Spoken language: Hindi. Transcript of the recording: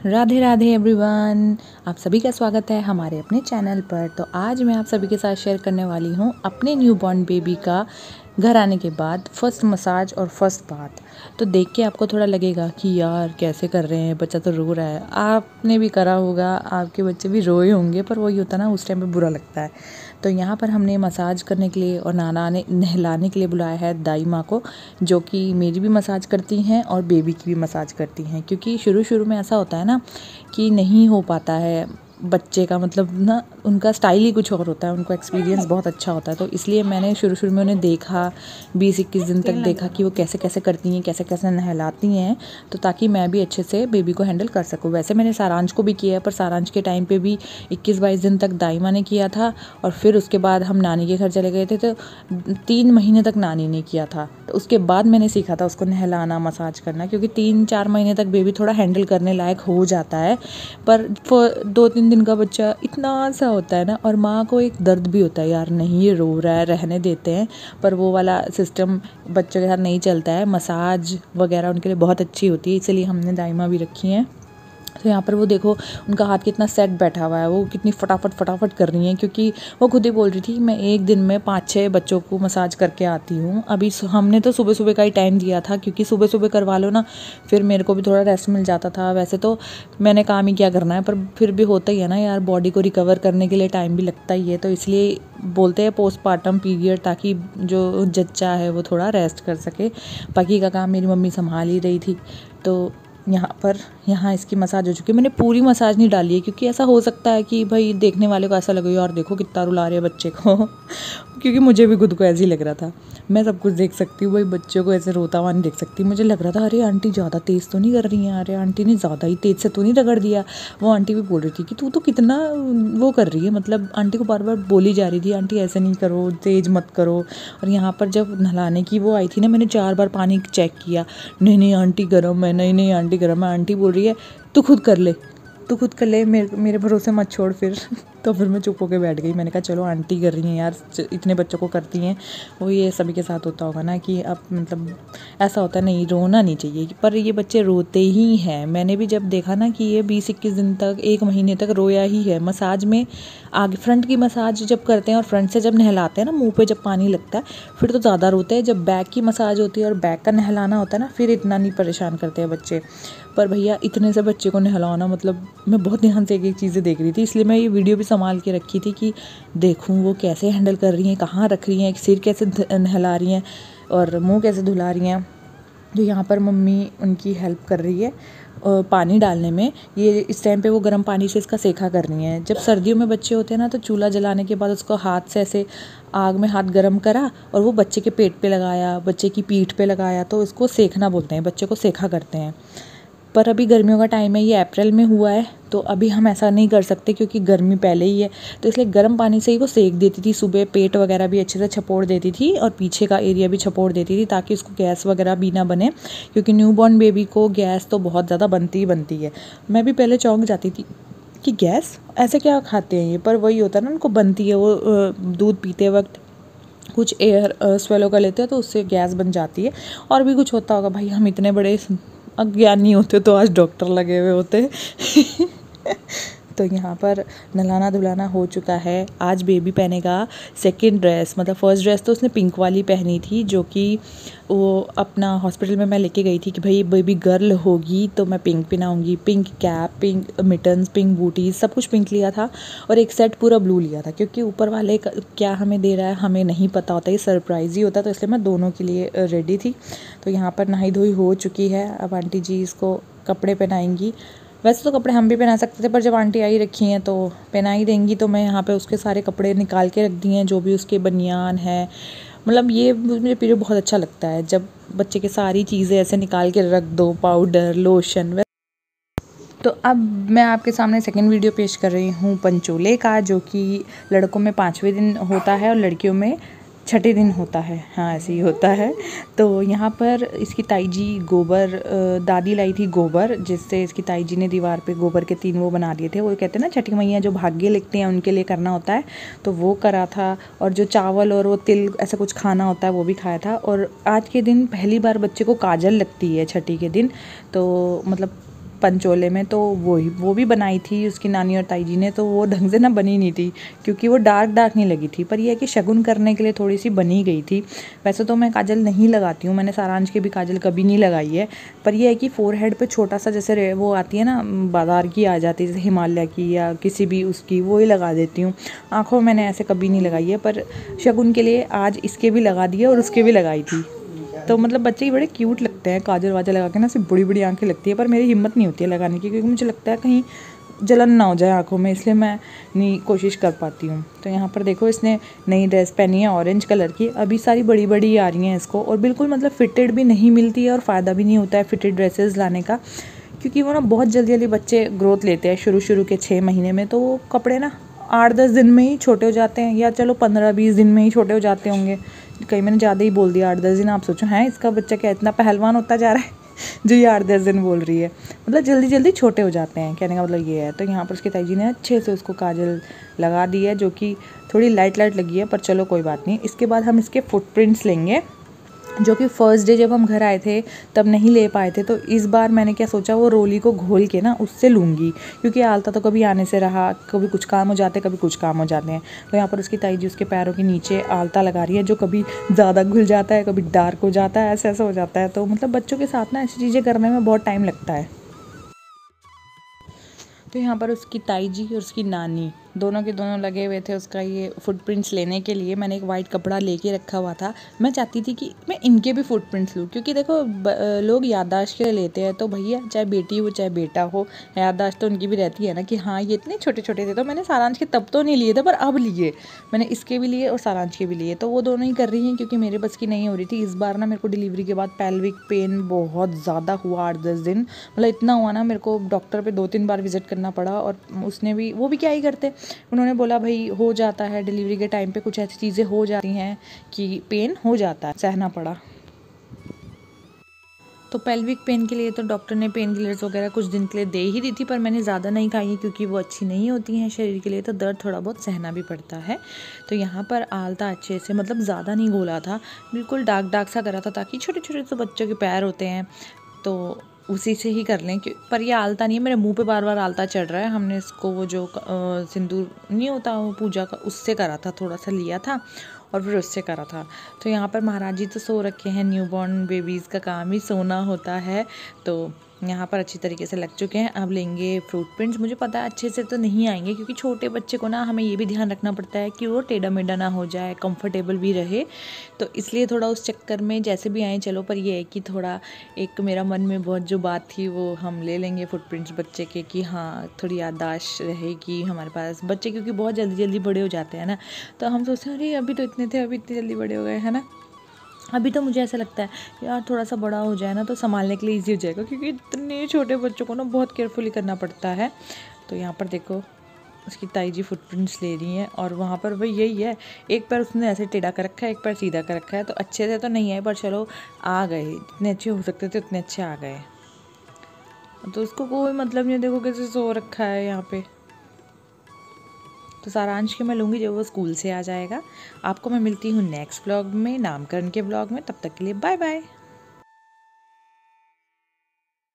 राधे राधे एवरीवन, आप सभी का स्वागत है हमारे अपने चैनल पर। तो आज मैं आप सभी के साथ शेयर करने वाली हूँ अपने न्यूबॉर्न बेबी का घर आने के बाद फर्स्ट मसाज और फर्स्ट बाथ। तो देख के आपको थोड़ा लगेगा कि यार कैसे कर रहे हैं, बच्चा तो रो रहा है। आपने भी करा होगा, आपके बच्चे भी रोए होंगे, पर वही होता ना, उस टाइम पे बुरा लगता है। तो यहाँ पर हमने मसाज करने के लिए और नहलाने के लिए बुलाया है दाई माँ को, जो कि मेरी भी मसाज करती हैं और बेबी की भी मसाज करती हैं। क्योंकि शुरू शुरू में ऐसा होता है ना कि नहीं हो पाता है बच्चे का, मतलब ना उनका स्टाइल ही कुछ और होता है, उनको एक्सपीरियंस बहुत अच्छा होता है। तो इसलिए मैंने शुरू शुरू में उन्हें देखा, 20-21 दिन तक देखा कि वो कैसे कैसे करती हैं, कैसे कैसे नहलाती हैं, तो ताकि मैं भी अच्छे से बेबी को हैंडल कर सकूँ। वैसे मैंने सारांश को भी किया है, पर सारांश के टाइम पे भी 21-22 दिन तक दाई माँ ने किया था, और फिर उसके बाद हम नानी के घर चले गए थे, तो 3 महीने तक नानी ने किया था। तो उसके बाद मैंने सीखा था उसको नहलाना, मसाज करना, क्योंकि 3-4 महीने तक बेबी थोड़ा हैंडल करने लायक हो जाता है। पर 2-3 दिन का बच्चा इतना सा होता है ना, और माँ को एक दर्द भी होता है, यार नहीं ये रो रहा है, रहने देते हैं। पर वो वाला सिस्टम बच्चों के साथ नहीं चलता है। मसाज वगैरह उनके लिए बहुत अच्छी होती है, इसलिए हमने दाइमा भी रखी हैं। तो यहाँ पर वो देखो, उनका हाथ कितना सेट बैठा हुआ है, वो कितनी फटाफट कर रही हैं, क्योंकि वो खुद ही बोल रही थी मैं एक दिन में 5-6 बच्चों को मसाज करके आती हूँ। अभी हमने तो सुबह सुबह का ही टाइम दिया था, क्योंकि सुबह सुबह करवा लो ना, फिर मेरे को भी थोड़ा रेस्ट मिल जाता था। वैसे तो मैंने काम ही क्या करना है, पर फिर भी होता ही है ना यार, बॉडी को रिकवर करने के लिए टाइम भी लगता ही है। तो इसलिए बोलते हैं पोस्टपार्टम पीरियड, ताकि जो जच्चा है वो थोड़ा रेस्ट कर सके। बाकी का काम मेरी मम्मी संभाल ही रही थी। तो यहाँ इसकी मसाज हो चुकी है। मैंने पूरी मसाज नहीं डाली है, क्योंकि ऐसा हो सकता है कि भाई देखने वाले को ऐसा लगे यार देखो कितना रुला रहे हैं बच्चे को क्योंकि मुझे भी खुद को ऐसे ही लग रहा था। मैं सब कुछ देख सकती हूँ, भाई बच्चों को ऐसे रोता हुआ नहीं देख सकती। मुझे लग रहा था अरे आंटी ज़्यादा तेज़ तो नहीं कर रही हैं, अरे आंटी ने ज़्यादा ही तेज़ से तो नहीं रगड़ दिया। वो आंटी भी बोल रही थी कि तू तो कितना वो कर रही है, मतलब आंटी को बार बार बोली जा रही थी आंटी ऐसे नहीं करो, तेज़ मत करो। और यहाँ पर जब नहलाने की वो आई थी ना, मैंने 4 बार पानी चेक किया, नहीं आंटी गर्म है, नहीं आंटी गर्म है। आंटी बोल रही है तू खुद कर ले, मेरे भरोसे मत छोड़ फिर तो फिर मैं चुप होकर बैठ गई। मैंने कहा चलो आंटी कर रही हैं यार, इतने बच्चों को करती हैं। वो ये सभी के साथ होता होगा ना कि अब मतलब ऐसा होता है, नहीं रोना नहीं चाहिए, पर ये बच्चे रोते ही हैं। मैंने भी जब देखा ना कि ये 20-21 दिन तक, 1 महीने तक रोया ही है। मसाज में आगे फ्रंट की मसाज जब करते हैं और फ्रंट से जब नहलाते हैं ना, मुँह पे जब पानी लगता है फिर तो ज़्यादा रोते हैं। जब बैक की मसाज होती है और बैक का नहलाना होता है ना, फिर इतना नहीं परेशान करते हैं बच्चे। पर भैया इतने से बच्चे को नहलाना, मतलब मैं बहुत ध्यान से एक एक चीज़ें देख रही थी, इसलिए मैं ये वीडियो भी संभाल के रखी थी कि देखूं वो कैसे हैंडल कर रही हैं, कहाँ रख रही हैं, सिर कैसे नहला रही हैं और मुंह कैसे धुला रही हैं। तो यहाँ पर मम्मी उनकी हेल्प कर रही है पानी डालने में। ये इस टाइम पे वो गर्म पानी से इसका सेका कर रही हैं। जब सर्दियों में बच्चे होते हैं ना, तो चूल्हा जलाने के बाद उसको हाथ से ऐसे आग में हाथ गर्म करा और वो बच्चे के पेट पे लगाया, बच्चे की पीठ पे लगाया, तो इसको सेकना बोलते हैं, बच्चे को सेका करते हैं। पर अभी गर्मियों का टाइम है, ये अप्रैल में हुआ है, तो अभी हम ऐसा नहीं कर सकते क्योंकि गर्मी पहले ही है। तो इसलिए गर्म पानी से ही वो सेक देती थी। सुबह पेट वगैरह भी अच्छे से छपोड़ देती थी और पीछे का एरिया भी छपोड़ देती थी, ताकि उसको गैस वगैरह भी ना बने, क्योंकि न्यूबॉर्न बेबी को गैस तो बहुत ज़्यादा बनती है। मैं भी पहले चौंक जाती थी कि गैस ऐसे क्या खाते हैं ये, पर वही होता है ना, उनको बनती है। वो दूध पीते वक्त कुछ एयर स्वेलो कर लेते हैं, तो उससे गैस बन जाती है। और भी कुछ होता होगा भाई, हम इतने बड़े अज्ञानी होते तो आज डॉक्टर लगे हुए होते तो यहाँ पर नहलाना धुलाना हो चुका है। आज बेबी पहनेगा सेकंड ड्रेस, मतलब फर्स्ट ड्रेस तो उसने पिंक वाली पहनी थी, जो कि वो अपना हॉस्पिटल में मैं लेके गई थी कि भाई बेबी गर्ल होगी तो मैं पिंक पहनाऊँगी। Pink cap, pink mittens, pink booties, सब कुछ पिंक लिया था, और एक सेट पूरा ब्लू लिया था, क्योंकि ऊपर वाले क्या हमें दे रहा है हमें नहीं पता होता, ये सरप्राइज़ ही होता, तो इसलिए मैं दोनों के लिए रेडी थी। तो यहाँ पर नहाई धोई हो चुकी है। अब आंटी जी इसको कपड़े पहनाएंगी। वैसे तो कपड़े हम भी पहना सकते थे, पर जब आंटी आई रखी हैं तो पहना ही देंगी। तो मैं यहाँ पे उसके सारे कपड़े निकाल के रख दिए हैं, जो भी उसके बनियान है। मतलब ये मुझे पीरियड बहुत अच्छा लगता है, जब बच्चे के सारी चीज़ें ऐसे निकाल के रख दो, पाउडर, लोशन। तो अब मैं आपके सामने सेकंड वीडियो पेश कर रही हूँ पंचोले का, जो कि लड़कों में 5वें दिन होता है और लड़कियों में 6ठे दिन होता है। हाँ, ऐसे ही होता है। तो यहाँ पर इसकी ताई जी गोबर, दादी लाई थी गोबर, जिससे इसकी ताई जी ने दीवार पे गोबर के 3 वो बना दिए थे। वो कहते हैं ना छठी मैया जो भाग्य लिखते हैं उनके लिए करना होता है, तो वो करा था। और जो चावल और वो तिल ऐसा कुछ खाना होता है वो भी खाया था। और आज के दिन पहली बार बच्चे को काजल लगती है छठी के दिन, तो मतलब पंचोले में, तो वो भी बनाई थी उसकी नानी और ताई जी ने, तो वो ढंग से ना बनी नहीं थी क्योंकि वो डार्क नहीं लगी थी। पर यह है कि शगुन करने के लिए थोड़ी सी बनी गई थी। वैसे तो मैं काजल नहीं लगाती हूँ, मैंने सारांश की भी काजल कभी नहीं लगाई है, पर यह है कि फोरहेड पे छोटा सा जैसे वो आती है ना बाजार की आ जाती है, जैसे हिमालय की या किसी भी उसकी, वो ही लगा देती हूँ। आँखों में मैंने ऐसे कभी नहीं लगाई है, पर शगुन के लिए आज इसके भी लगा दिए और उसके भी लगाई थी। तो मतलब बच्चे ही बड़े क्यूट लगते हैं काजल वाजल लगा के ना, सिर्फ बड़ी बड़ी आंखें लगती है, पर मेरी हिम्मत नहीं होती है लगाने की, क्योंकि मुझे लगता है कहीं जलन ना हो जाए आंखों में, इसलिए मैं नहीं कोशिश कर पाती हूँ। तो यहाँ पर देखो इसने नई ड्रेस पहनी है ऑरेंज कलर की, अभी सारी बड़ी बड़ी आ रही हैं इसको, और बिल्कुल मतलब फिटेड भी नहीं मिलती है और फ़ायदा भी नहीं होता है फिटेड ड्रेसेस लाने का, क्योंकि वो ना बहुत जल्दी जल्दी बच्चे ग्रोथ लेते हैं शुरू के 6 महीने में, तो वो कपड़े ना 8-10 दिन में ही छोटे हो जाते हैं, या चलो 15-20 दिन में ही छोटे हो जाते होंगे। कहीं मैंने ज़्यादा ही बोल दिया 8-10 दिन, आप सोचो हैं इसका बच्चा क्या इतना पहलवान होता जा रहा है जो ये 8-10 दिन बोल रही है, मतलब जल्दी जल्दी छोटे हो जाते हैं, कहने का मतलब ये है। तो यहाँ पर उसकी ताई जी ने अच्छे से उसको काजल लगा दी है, जो कि थोड़ी लाइट लगी है, पर चलो कोई बात नहीं। इसके बाद हम इसके फुटप्रिंट्स लेंगे, जो कि फ़र्स्ट डे जब हम घर आए थे तब नहीं ले पाए थे, तो इस बार मैंने क्या सोचा वो रोली को घोल के ना उससे लूँगी, क्योंकि आलता तो कभी आने से रहा, कभी कुछ काम हो जाते कभी कुछ काम हो जाते हैं। तो यहाँ पर उसकी ताई जी उसके पैरों के नीचे आलता लगा रही है, जो कभी ज़्यादा घुल जाता है, कभी डार्क हो जाता है, ऐसा हो जाता है। तो मतलब बच्चों के साथ ना ऐसी चीज़ें करने में बहुत टाइम लगता है। तो यहाँ पर उसकी ताई जी और उसकी नानी दोनों के दोनों लगे हुए थे उसका ये फुटप्रिंट्स लेने के लिए। मैंने एक वाइट कपड़ा लेके रखा हुआ था, मैं चाहती थी कि मैं इनके भी फुटप्रिंट्स लूँ, क्योंकि देखो लोग याददाश्त के लिए लेते हैं, तो भैया चाहे बेटी हो चाहे बेटा हो, याददाश्त तो उनकी भी रहती है ना कि हाँ ये इतने छोटे छोटे थे। तो मैंने सारांश के तब तो नहीं लिए थे, पर अब लिए, मैंने इसके भी लिए और सारांश के भी लिए। तो वो दोनों ही कर रही हैं क्योंकि मेरे बस की नहीं हो रही थी। इस बार ना मेरे को डिलीवरी के बाद पेल्विक पेन बहुत ज़्यादा हुआ, 8-10 दिन, मतलब इतना हुआ ना मेरे को डॉक्टर पे 2-3 बार विजिट करना पड़ा। और उसने भी, वो भी क्या ही करते, उन्होंने बोला भाई हो जाता है डिलीवरी के टाइम पे, कुछ ऐसी चीज़ें हो जाती हैं कि पेन हो जाता है, सहना पड़ा। तो पेल्विक पेन के लिए तो डॉक्टर ने पेन किलर्स वगैरह कुछ दिन के लिए दे ही दी थी, पर मैंने ज़्यादा नहीं खाई है क्योंकि वो अच्छी नहीं होती हैं शरीर के लिए, तो दर्द थोड़ा बहुत सहना भी पड़ता है। तो यहाँ पर आलता अच्छे से, मतलब ज़्यादा नहीं घोला था, बिल्कुल डार्क सा करा था, ताकि छोटे छोटे तो बच्चों के पैर होते हैं तो उसी से ही कर लें। पर ये आलता नहीं है, मेरे मुंह पे बार बार आलता चढ़ रहा है। हमने इसको वो जो सिंदूर नहीं होता वो पूजा का, उससे करा था, थोड़ा सा लिया था और फिर उससे करा था। तो यहाँ पर महाराज जी तो सो रखे हैं, न्यूबॉर्न बेबीज़ का काम ही सोना होता है। तो यहाँ पर अच्छी तरीके से लग चुके हैं। अब लेंगे फ्रूट प्रिंट्स। मुझे पता है अच्छे से तो नहीं आएंगे, क्योंकि छोटे बच्चे को ना हमें ये भी ध्यान रखना पड़ता है कि वो टेढ़ा मेढ़ा ना हो जाए, कंफर्टेबल भी रहे, तो इसलिए थोड़ा उस चक्कर में जैसे भी आए चलो। पर ये है कि थोड़ा एक मेरा मन में बहुत जो बात थी वो हम ले लेंगे फुटप्रिंट्स बच्चे के, कि हाँ थोड़ी याददाश्त रहेगी हमारे पास। बच्चे क्योंकि बहुत जल्दी जल्दी बड़े हो जाते हैं ना, तो हम सोचते हैं अरे अभी तो इतने थे, अभी इतनी जल्दी बड़े हो गए, है ना। अभी तो मुझे ऐसा लगता है यार थोड़ा सा बड़ा हो जाए ना तो संभालने के लिए ईजी हो जाएगा, क्योंकि इतने छोटे बच्चों को ना बहुत केयरफुली करना पड़ता है। तो यहाँ पर देखो उसकी ताई जी फुटप्रिंट्स ले रही हैं, और वहाँ पर वही यही है, एक पैर उसने ऐसे टेढ़ा कर रखा है, एक पैर सीधा कर रखा है, तो अच्छे से तो नहीं है, पर चलो आ गए, जितने अच्छे हो सकते थे उतने अच्छे आ गए। तो उसको कोई मतलब नहीं, देखो कैसे सो रखा है यहाँ पे। तो सारांश के मैं लूँगी जब वो स्कूल से आ जाएगा। आपको मैं मिलती हूँ नेक्स्ट व्लॉग में, नामकरण के व्लॉग में। तब तक के लिए बाय बाय।